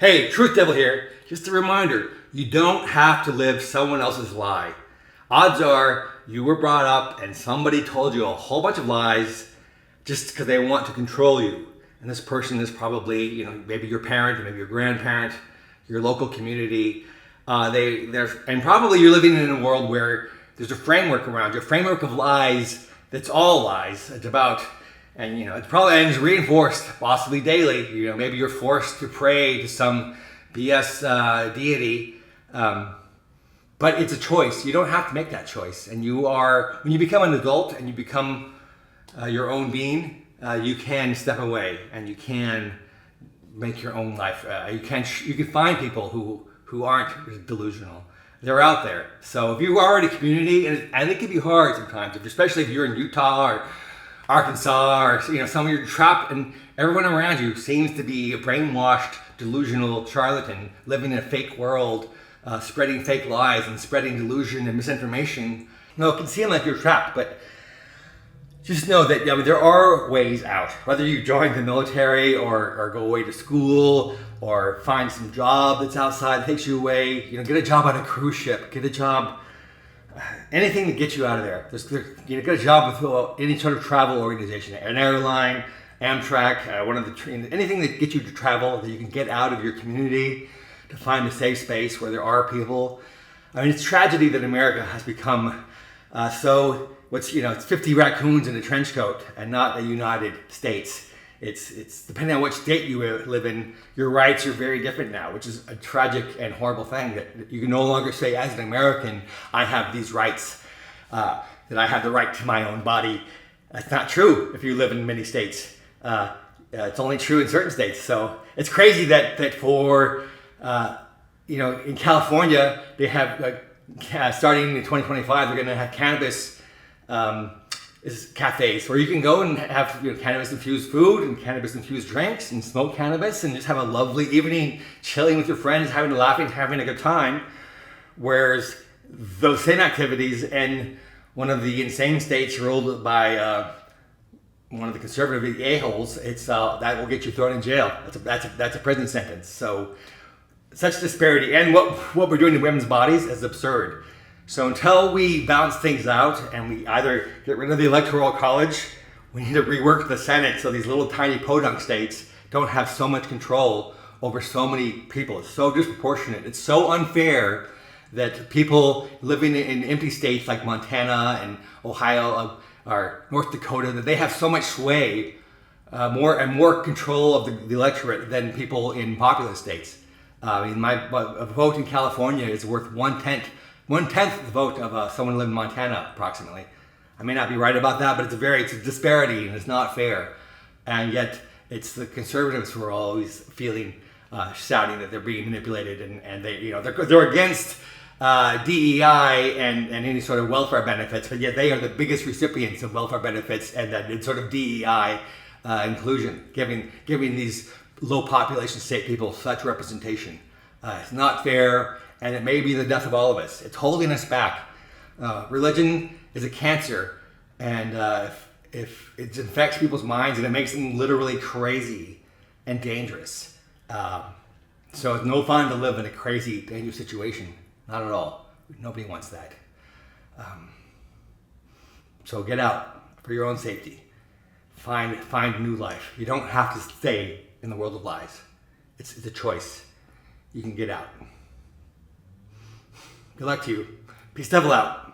Hey, Truth Devil here. Just a reminder, you don't have to live someone else's lie. Odds are you were brought up and somebody told you a whole bunch of lies just because they want to control you. And this person is probably, maybe your parent, maybe your grandparent, your local community. And probably you're living in a world where there's a framework around you, a framework of lies that's all lies. It's about, and it probably ends reinforced, possibly daily. Maybe you're forced to pray to some BS deity, but it's a choice. You don't have to make that choice. And when you become an adult and you become your own being, you can step away and you can make your own life. You can find people who aren't delusional. They're out there. So if you are in a community, and it can be hard sometimes, especially if you're in Utah or Arkansas, or somewhere you're trapped, and everyone around you seems to be a brainwashed, delusional charlatan living in a fake world, spreading fake lies and spreading delusion and misinformation. It can seem like you're trapped, but just know that there are ways out. Whether you join the military or go away to school or find some job that's outside that takes you away, get a job on a cruise ship, get a job. Anything to get you out of there. Get a job with any sort of travel organization, an airline, Amtrak, anything that gets you to travel, that you can get out of your community, to find a safe space where there are people. It's tragedy that America has become it's 50 raccoons in a trench coat and not a United States. It's depending on which state you live in, your rights are very different now, which is a tragic and horrible thing that you can no longer say, as an American, I have these rights, that I have the right to my own body. That's not true if you live in many states. It's only true in certain states. So it's crazy that for, in California, they have, starting in 2025, they're going to have cannabis cafes where you can go and have cannabis-infused food and cannabis-infused drinks and smoke cannabis and just have a lovely evening chilling with your friends, laughing, having a good time. Whereas those same activities in one of the insane states ruled by one of the conservative a-holes, that will get you thrown in jail. That's a prison sentence. So such disparity, and what we're doing to women's bodies is absurd. So until we balance things out and we either get rid of the Electoral College, we need to rework the Senate so these little tiny podunk states don't have so much control over so many people. It's so disproportionate. It's so unfair that people living in empty states like Montana and Ohio or North Dakota, that they have so much sway, more control of the electorate than people in populous states. A vote in California is worth one-tenth the vote of someone living in Montana, approximately. I may not be right about that, but it's a disparity and it's not fair. And yet, it's the conservatives who are always shouting that they're being manipulated, and they're against DEI and any sort of welfare benefits, but yet they are the biggest recipients of welfare benefits and sort of DEI inclusion, giving these low population state people such representation. It's not fair. And it may be the death of all of us. It's holding us back. Religion is a cancer, and if it infects people's minds and it makes them literally crazy and dangerous. So it's no fun to live in a crazy, dangerous situation. Not at all. Nobody wants that. So get out for your own safety. Find a new life. You don't have to stay in the world of lies. It's a choice. You can get out. Good luck to you. Peace, devil out.